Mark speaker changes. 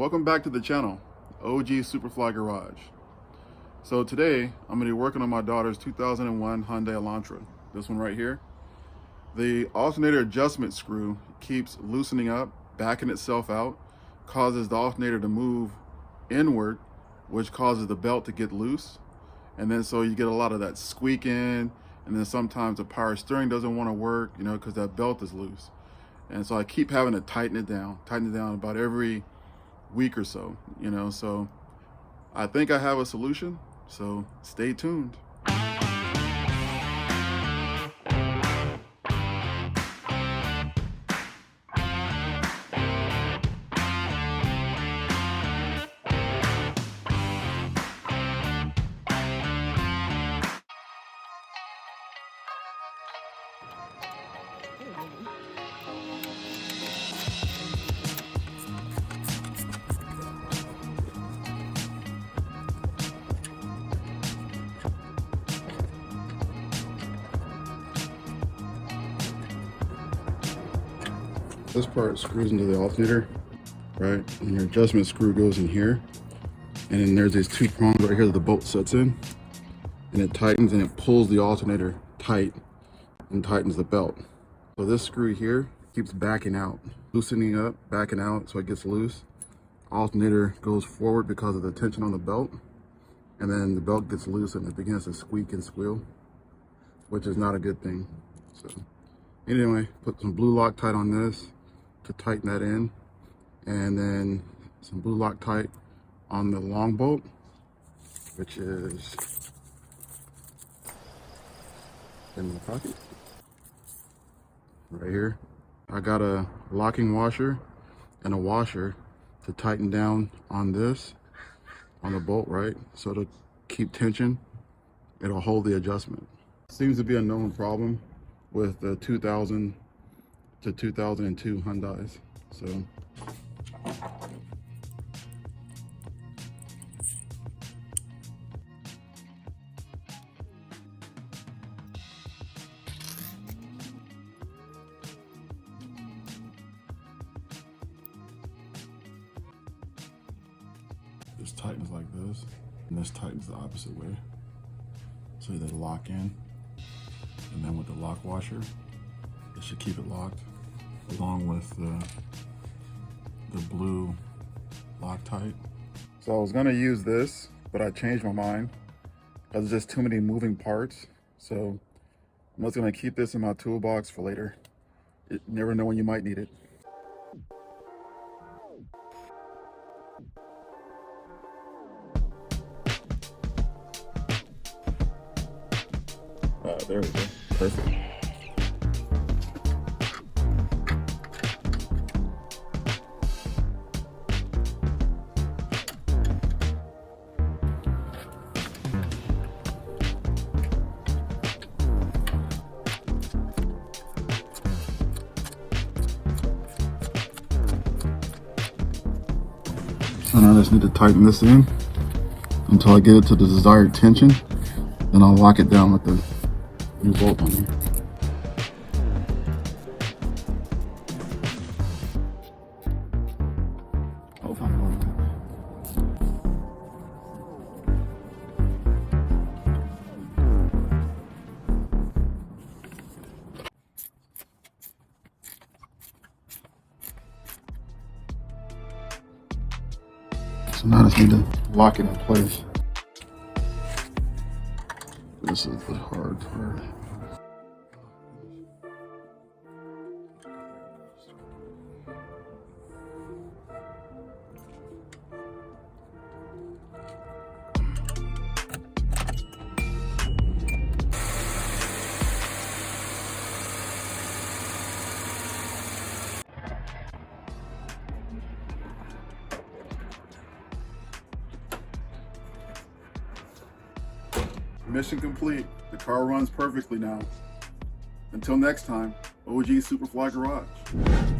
Speaker 1: Welcome back to the channel, OG Superfly Garage. So today I'm going to be working on my daughter's 2001 Hyundai Elantra. This one right here. The alternator adjustment screw keeps loosening up, backing itself out, causes the alternator to move inward, which causes the belt to get loose. And then so you get a lot of that squeaking, and then sometimes the power steering doesn't want to work, because that belt is loose. And so I keep having to tighten it down about every week or so, so I think I have a solution, so stay tuned. This part screws into the alternator, right? And your adjustment screw goes in here. And then there's these two prongs right here that the bolt sets in. And it tightens and it pulls the alternator tight and tightens the belt. So this screw here keeps backing out, loosening up, backing out so it gets loose. Alternator goes forward because of the tension on the belt. And then the belt gets loose and it begins to squeak and squeal, which is not a good thing. So anyway, put some blue Loctite on this to tighten that in, and then some blue Loctite on the long bolt, which is in my pocket right here. I got a locking washer and a washer to tighten down on this, on the bolt, right? So to keep tension, it'll hold the adjustment. Seems to be a known problem with the 2000 to 2002 Hyundais. So this tightens like this, and this tightens the opposite way. So they lock in, and then with the lock washer, it should keep it locked, along with the blue Loctite. So I was gonna use this, but I changed my mind because there's just too many moving parts. So I'm just gonna keep this in my toolbox for later. You never know when you might need it. There we go, perfect. And I just need to tighten this in until I get it to the desired tension. Then I'll lock it down with the new bolt on here. I'll find one. So now I just need to lock it in place. This is the hard part. Mission complete. The car runs perfectly now. Until next time, OG Superfly Garage.